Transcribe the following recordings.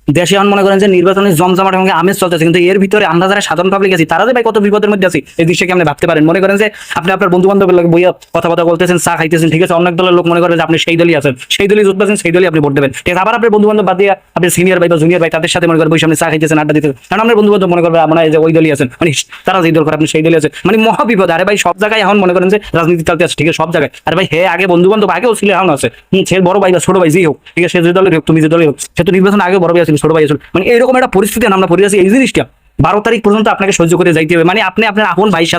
দেশে এখন মনে করেন যে নির্বাচনের জমজমাট এবং আমেজ চলতেছে, কিন্তু এর ভিতরে আমরা যারা সাধারণ পাবলিক আছি তারা যে ভাই কত বিপদের মধ্যে আছি এই দৃশ্যকে আপনি ভাবতে পারেন। মনে করেন যে আপনি আপনার বন্ধু বান্ধবের লোক বইয়া কথা বলতেছেন, চা খাইতেছেন, ঠিক আছে, অনেক দলের লোক মনে করেন যে আপনি সেই দলই আছেন, সেই দলই জিতবেন, সেই দলই আপনি ভোট দেবেন, ঠিক আছে। আবার আপনার বন্ধু বান্ধব বাদ দিয়ে আপনি সিনিয়র ভাই বা জুনিয়র ভাই তাদের সাথে মনে করেন বসে আপনি চা খাইতেছেন, আড্ডা দিতেছেন, কারণ আপনার বন্ধু বান্ধব মনে করবে আপনার যে ওই দলই আছেন, মানে তারা যেই দল করে আপনি সেই দলই আছেন, মানে মহা বিপদ। আরে ভাই সব জায়গায় এখন মনে করেন যে রাজনীতি চলতে আছে, ঠিক আছে, সব জায়গায়। আরে ভাই আগে বন্ধু বান্ধব আগেও ছিল, এখন আছে, সে বড় ভাই বা ছোট ভাই যেই হোক, ঠিক আছে, সে যে দলের হোক, তুমি যে দলের হোক, সে তো নির্বাচন আগে বড় ভাই ছিল, ছোট ভাই ছিল, মানে এরকম একটা পরিস্থিতি আমরা পড়ে আছি। এই জিনিসটা 12 তারিখ পর্যন্ত আপনাকে সহ্য করে যাইতে হবে। মানে আপনি আপনার আপন ভাইয়ের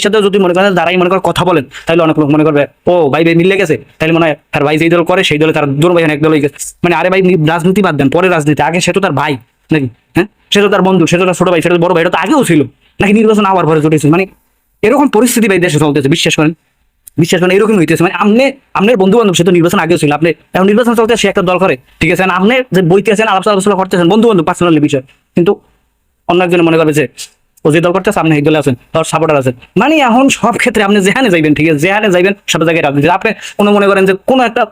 সাথেও যদি মনে করেন দাঁড়াই মনে করে কথা বলেন, তাহলে অনেক লোক মনে করবে ও ভাই মিলে গেছে, তাহলে মনে হয় তার ভাই যেই দল করে সেই দলে তার দূর ভাই এক দল হয়ে গেছে। মানে আরে ভাই রাজনীতি বাদ দেন, পরে রাজনীতি, আগে সে তো তার ভাই নাকি, হ্যাঁ, সে তো তার বন্ধু, সে তো তার ছোট ভাই, সেটা বড় ভাই, এটা তো আগেও ছিল নাকি, নির্বাচন আবার পরে জুটেছে। মানে এরকম পরিস্থিতি ভাই দেশে চলতেছে, বিশ্বাস করেন এরকম হইতেছে। মানে আপনার বন্ধু বান্ধব সে তো নির্বাচন আগেও ছিল, আপনি এখন নির্বাচন চলতে সে একটা দল করে, ঠিক আছে, আপনি যে বইতে আছেন আলোচনা করতেছেন বন্ধু বান্ধব পার্সোনালি বিষয়, কিন্তু অন্য একজনে মনে করবে যে ও যে দল করতেছে আপনি এই দলে আছেন, তার সাপোর্টার আছেন। মানে এখন সব ক্ষেত্রে আপনি যেখানে যাইবেন, ঠিক আছে, যেখানে যাইবেন সব জায়গায় রাজনীতি। আপনি কোনো মনে করেন যে কোনো একটা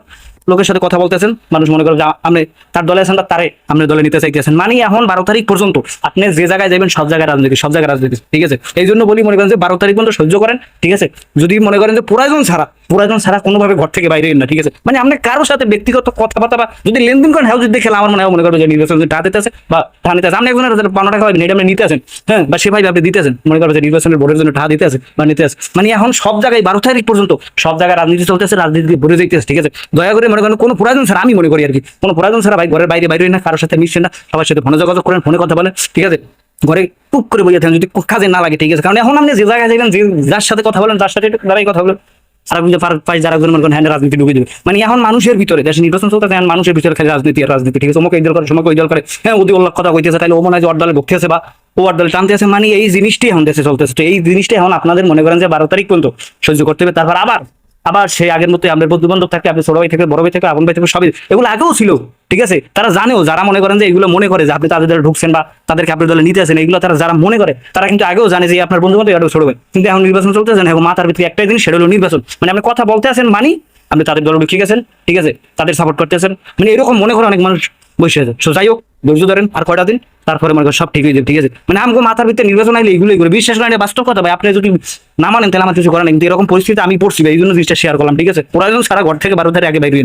লোকের সাথে কথা বলতেছেন, মানুষ মনে করে যে আপনি তার দলে আছেন, তারে আপনি দলে নিতে চাইতেছেন। মানে এখন 12 তারিখ পর্যন্ত আপনি যে জায়গায় যাবেন সব জায়গায় রাজনীতি, সব জায়গায় রাজনীতি, ঠিক আছে। এই জন্য বলি মনে করেন যে 12 তারিখ পর্যন্ত সহ্য করেন, ঠিক আছে। যদি মনে করেন যে প্রয়োজন ছাড়া কোনোভাবে ঘর থেকে বাইরে না, ঠিক আছে। মানে আপনি কারোর সাথে ব্যক্তিগত কথাবার্তা বা যদি লেনদেন করেন, হ্যাঁ যদি খেলা আমার মনে করবে যে নির্বাচন টাকা দিতে আছে বা টাকা নিতে আছে, আপনি একজনের 15 টাকা হয় এটা আপনি নিতে আছেন, হ্যাঁ, বা সে ভাই আপনি দিতে আছেন, মনে করবে যে নির্বাচনের ভোটের জন্য টাকা দিতে আছে বা নিতে আছে। মানে এখন সব জায়গায় 12 তারিখ পর্যন্ত সব জায়গায় রাজনীতি চলতেছে, রাজনীতি ভরে যেতেছে, ঠিক আছে। দয়া করে মনে করেন কোনো প্রয়োজন ছাড়া, আমি মনে করি আর কি, কোনো প্রয়োজন ছাড়া ভাই ঘরের বাইরে না, কারোর সাথে মিশছেন না, সবার সাথে ফোনে যোগাযোগ করেন, ফোনে কথা বলেন, ঠিক আছে। ঘরে টুক করে বইয়ে থাকেন যদি কাজে না লাগে, ঠিক আছে। কারণ এখন আপনি যে জায়গায় যাবেন, যে যার সাথে কথা বলেন, তার সাথে দাঁড়াই কথা বলেন, আর আপনি যারা মনে করেন হ্যাঁ রাজনীতি ঢুকে দেবে। মানে এখন মানুষের ভিতরে, দেশে নির্বাচন চলতেছে, এখন মানুষের ভিতরে খালি রাজনীতি আর রাজনীতি, ঠিক আছে। ওকে এই দল করে, সময় ওই দল করে, হ্যাঁ ওদি ওর কথা কইতেছে, তাহলে ও মনে হয় যে ওর দলে ভক্তি আছে বা ও ওর দলে টানতে আছে। মানে এই জিনিসটাই এখন দেশে চলতেছে। তো এই জিনিসটাই এখন আপনাদের মনে করেন যে 12 তারিখ পর্যন্ত সহ্য করতে হবে। তারপর আবার সেই আগের মতো আমাদের বন্ধু বান্ধব থাকে, আপনি ছোট ভাই থেকে বড় ভাই থেকে আপন ভাই থেকে সবই, এগুলো আগেও ছিল, ঠিক আছে। তারা জানেও, যারা মনে করেন যে এগুলো মনে করে যে আপনি তাদের দলে ঢুকছেন বা তাদেরকে আপনার দলে নিতে আছেন, এগুলো তারা যারা মনে করে তারা কিন্তু আগেও জানে যে আপনার বন্ধু বান্ধব এটা ছোট ভাই। কিন্তু এখন নির্বাচন চলতেছে, এখন মাথার ভিতরে একটাই জিনিস, সেটা হলো নির্বাচন। মানে আপনি কথা বলতে আছেন, মানে আপনি তাদের দলে ঢুকে গেছেন, ঠিক আছে, তাদের সাপোর্ট করতে আছেন। মানে এরকম মনে করে অনেক মানুষ বসে আছে। সো যাই হোক, ধৈর্য ধরেন আর কয়টা দিন, তারপরে মনে করেন সব ঠিক হয়ে যাবে, ঠিক আছে। মানে আমাকে মাথার ভিতরে নির্বাচন আইলে এগুলো বিশ্বাস করেন, বাস্তব কথা ভাই। আপনি যদি না মানেন তাহলে আমার কিছু করেন, কিন্তু এরকম পরিস্থিতি আমি পড়ছি ভাই, এই জন্য জিনিসটা শেয়ার করলাম, ঠিক আছে। প্রয়োজন সারা ঘর থেকে 12 তারিখ আগে বাইরে